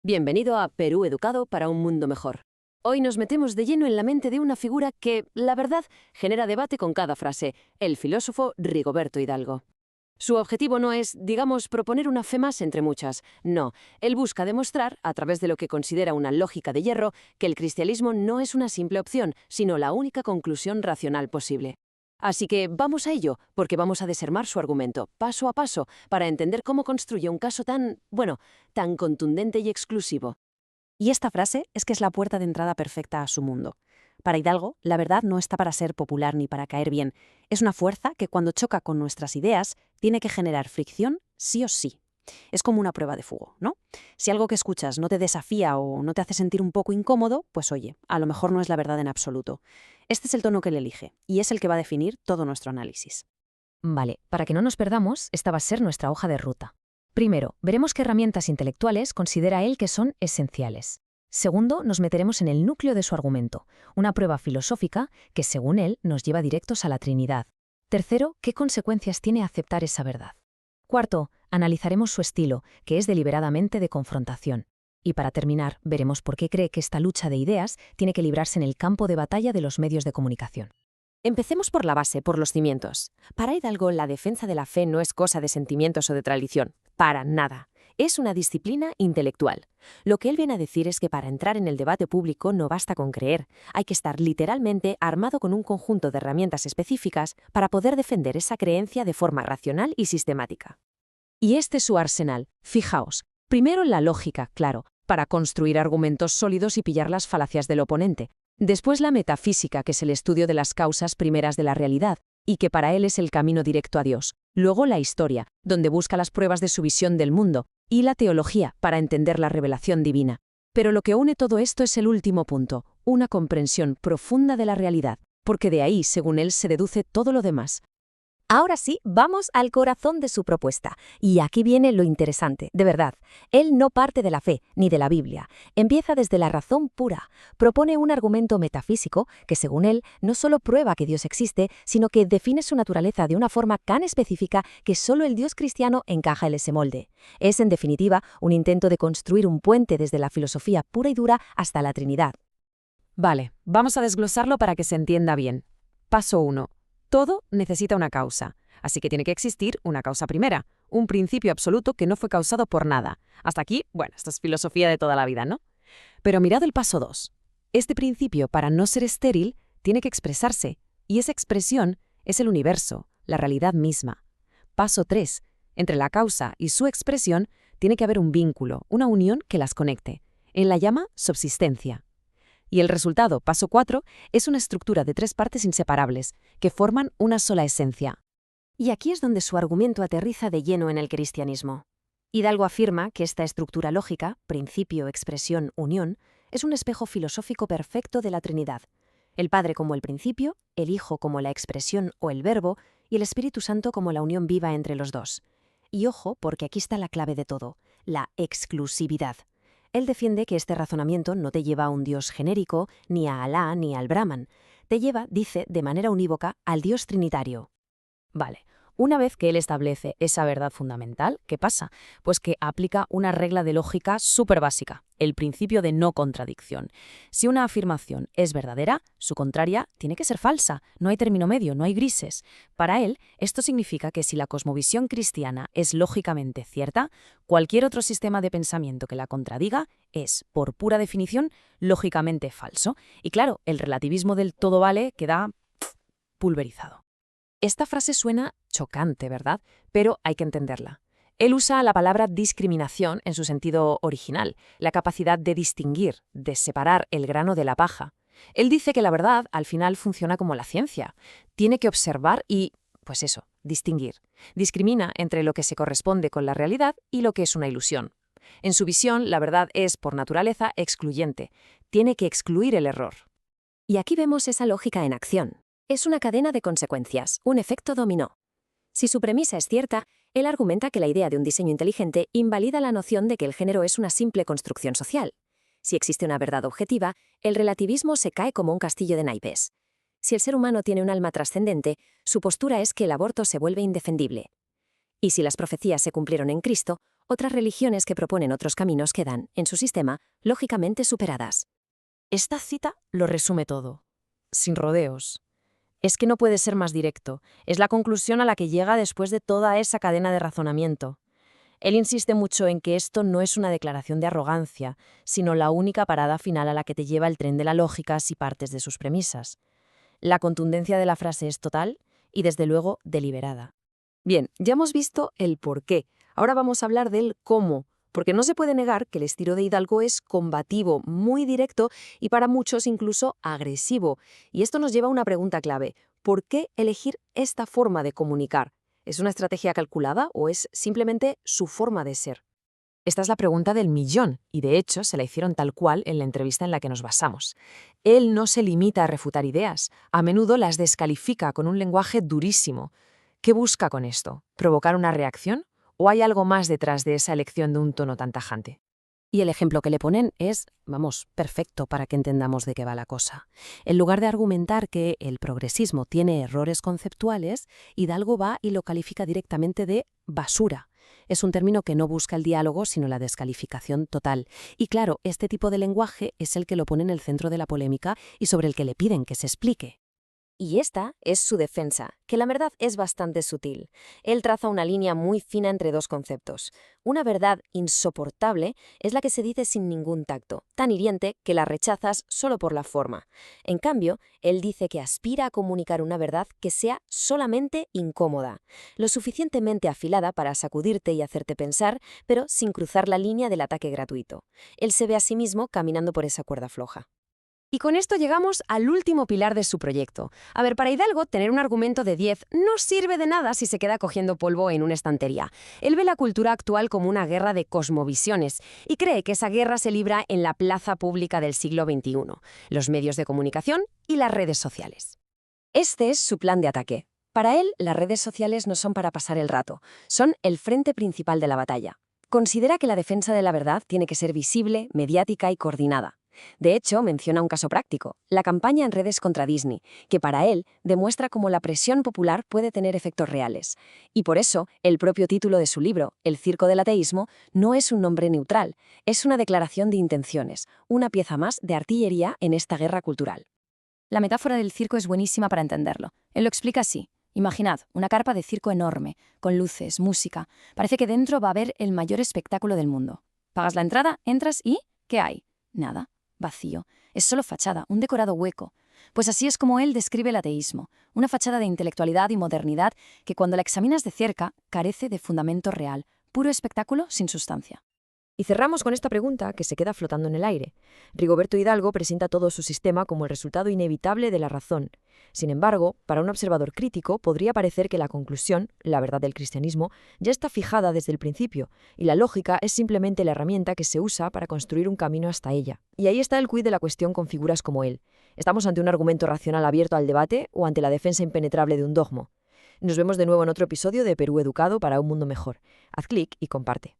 Bienvenido a Perú Educado para un Mundo Mejor. Hoy nos metemos de lleno en la mente de una figura que, la verdad, genera debate con cada frase, el filósofo Rigoberto Hidalgo. Su objetivo no es, digamos, proponer una fe más entre muchas. No, él busca demostrar, a través de lo que considera una lógica de hierro, que el cristianismo no es una simple opción, sino la única conclusión racional posible. Así que vamos a ello, porque vamos a desarmar su argumento, paso a paso, para entender cómo construye un caso tan, tan contundente y exclusivo. Y esta frase es que es la puerta de entrada perfecta a su mundo. Para Hidalgo, la verdad no está para ser popular ni para caer bien. Es una fuerza que cuando choca con nuestras ideas tiene que generar fricción sí o sí. Es como una prueba de fuego, ¿no? Si algo que escuchas no te desafía o no te hace sentir un poco incómodo, pues oye, a lo mejor no es la verdad en absoluto. Este es el tono que él elige y es el que va a definir todo nuestro análisis. Vale, para que no nos perdamos, esta va a ser nuestra hoja de ruta. Primero, veremos qué herramientas intelectuales considera él que son esenciales. Segundo, nos meteremos en el núcleo de su argumento, una prueba filosófica que, según él, nos lleva directos a la Trinidad. Tercero, qué consecuencias tiene aceptar esa verdad. Cuarto, analizaremos su estilo, que es deliberadamente de confrontación. Y para terminar, veremos por qué cree que esta lucha de ideas tiene que librarse en el campo de batalla de los medios de comunicación. Empecemos por la base, por los cimientos. Para Hidalgo, la defensa de la fe no es cosa de sentimientos o de tradición. Para nada. Es una disciplina intelectual. Lo que él viene a decir es que para entrar en el debate público no basta con creer. Hay que estar literalmente armado con un conjunto de herramientas específicas para poder defender esa creencia de forma racional y sistemática. Y este es su arsenal. Fijaos, primero la lógica, claro, para construir argumentos sólidos y pillar las falacias del oponente. Después la metafísica, que es el estudio de las causas primeras de la realidad, y que para él es el camino directo a Dios. Luego la historia, donde busca las pruebas de su visión del mundo, y la teología, para entender la revelación divina. Pero lo que une todo esto es el último punto, una comprensión profunda de la realidad, porque de ahí, según él, se deduce todo lo demás. Ahora sí, vamos al corazón de su propuesta. Y aquí viene lo interesante, de verdad. Él no parte de la fe, ni de la Biblia. Empieza desde la razón pura. Propone un argumento metafísico que, según él, no solo prueba que Dios existe, sino que define su naturaleza de una forma tan específica que solo el Dios cristiano encaja en ese molde. Es, en definitiva, un intento de construir un puente desde la filosofía pura y dura hasta la Trinidad. Vale, vamos a desglosarlo para que se entienda bien. Paso 1. Todo necesita una causa, así que tiene que existir una causa primera, un principio absoluto que no fue causado por nada. Hasta aquí, esto es filosofía de toda la vida, ¿no? Pero mirad el paso 2. Este principio, para no ser estéril, tiene que expresarse, y esa expresión es el universo, la realidad misma. Paso 3. Entre la causa y su expresión tiene que haber un vínculo, una unión que las conecte. Él la llama subsistencia. Y el resultado, paso 4, es una estructura de 3 partes inseparables, que forman una sola esencia. Y aquí es donde su argumento aterriza de lleno en el cristianismo. Hidalgo afirma que esta estructura lógica, principio, expresión, unión, es un espejo filosófico perfecto de la Trinidad. El Padre como el principio, el Hijo como la expresión o el verbo, y el Espíritu Santo como la unión viva entre los dos. Y ojo, porque aquí está la clave de todo, la exclusividad. Él defiende que este razonamiento no te lleva a un Dios genérico, ni a Alá, ni al Brahman. Te lleva, dice, de manera unívoca, al Dios trinitario. Vale, una vez que él establece esa verdad fundamental, ¿qué pasa? Pues que aplica una regla de lógica súper básica, el principio de no contradicción. Si una afirmación es verdadera, su contraria tiene que ser falsa. No hay término medio, no hay grises. Para él, esto significa que si la cosmovisión cristiana es lógicamente cierta, cualquier otro sistema de pensamiento que la contradiga es, por pura definición, lógicamente falso. Y claro, el relativismo del todo vale queda pulverizado. Esta frase suena chocante, ¿verdad? Pero hay que entenderla. Él usa la palabra discriminación en su sentido original, la capacidad de distinguir, de separar el grano de la paja. Él dice que la verdad al final funciona como la ciencia. Tiene que observar y, distinguir. Discrimina entre lo que se corresponde con la realidad y lo que es una ilusión. En su visión, la verdad es, por naturaleza, excluyente. Tiene que excluir el error. Y aquí vemos esa lógica en acción. Es una cadena de consecuencias, un efecto dominó. Si su premisa es cierta, él argumenta que la idea de un diseño inteligente invalida la noción de que el género es una simple construcción social. Si existe una verdad objetiva, el relativismo se cae como un castillo de naipes. Si el ser humano tiene un alma trascendente, su postura es que el aborto se vuelve indefendible. Y si las profecías se cumplieron en Cristo, Otras religiones que proponen otros caminos quedan, en su sistema, lógicamente superadas. Esta cita lo resume todo. Sin rodeos. Es que no puede ser más directo. Es la conclusión a la que llega después de toda esa cadena de razonamiento. Él insiste mucho en que esto no es una declaración de arrogancia, sino la única parada final a la que te lleva el tren de la lógica si partes de sus premisas. La contundencia de la frase es total y, desde luego, deliberada. Bien, ya hemos visto el por qué. Ahora vamos a hablar del cómo, porque no se puede negar que el estilo de Hidalgo es combativo, muy directo y para muchos incluso agresivo. Y esto nos lleva a una pregunta clave. ¿Por qué elegir esta forma de comunicar? ¿Es una estrategia calculada o es simplemente su forma de ser? Esta es la pregunta del millón, y de hecho se la hicieron tal cual en la entrevista en la que nos basamos. Él no se limita a refutar ideas, a menudo las descalifica con un lenguaje durísimo. ¿Qué busca con esto? ¿Provocar una reacción? ¿O hay algo más detrás de esa elección de un tono tan tajante? Y el ejemplo que le ponen es, perfecto para que entendamos de qué va la cosa. En lugar de argumentar que el progresismo tiene errores conceptuales, Hidalgo va y lo califica directamente de basura. Es un término que no busca el diálogo, sino la descalificación total. Y claro, este tipo de lenguaje es el que lo pone en el centro de la polémica y sobre el que le piden que se explique. Y esta es su defensa, que la verdad es bastante sutil. Él traza una línea muy fina entre dos conceptos. Una verdad insoportable es la que se dice sin ningún tacto, tan hiriente que la rechazas solo por la forma. En cambio, él dice que aspira a comunicar una verdad que sea solamente incómoda, lo suficientemente afilada para sacudirte y hacerte pensar, pero sin cruzar la línea del ataque gratuito. Él se ve a sí mismo caminando por esa cuerda floja. Y con esto llegamos al último pilar de su proyecto. A ver, para Hidalgo, tener un argumento de 10 no sirve de nada si se queda cogiendo polvo en una estantería. Él ve la cultura actual como una guerra de cosmovisiones y cree que esa guerra se libra en la plaza pública del siglo XXI, los medios de comunicación y las redes sociales. Este es su plan de ataque. Para él, las redes sociales no son para pasar el rato, son el frente principal de la batalla. Considera que la defensa de la verdad tiene que ser visible, mediática y coordinada. De hecho, menciona un caso práctico, la campaña en redes contra Disney, que para él demuestra cómo la presión popular puede tener efectos reales. Y por eso, el propio título de su libro, El circo del ateísmo, no es un nombre neutral, es una declaración de intenciones, una pieza más de artillería en esta guerra cultural. La metáfora del circo es buenísima para entenderlo. Él lo explica así. Imaginad, una carpa de circo enorme, con luces, música. Parece que dentro va a haber el mayor espectáculo del mundo. Pagas la entrada, entras y ¿qué hay? Nada. Vacío. Es solo fachada, un decorado hueco. Pues así es como él describe el ateísmo, una fachada de intelectualidad y modernidad que cuando la examinas de cerca carece de fundamento real, puro espectáculo sin sustancia. Y cerramos con esta pregunta que se queda flotando en el aire. Rigoberto Hidalgo presenta todo su sistema como el resultado inevitable de la razón. Sin embargo, para un observador crítico podría parecer que la conclusión, la verdad del cristianismo, ya está fijada desde el principio, y la lógica es simplemente la herramienta que se usa para construir un camino hasta ella. Y ahí está el quid de la cuestión con figuras como él. ¿Estamos ante un argumento racional abierto al debate o ante la defensa impenetrable de un dogma? Nos vemos de nuevo en otro episodio de Perú Educado para un mundo mejor. Haz clic y comparte.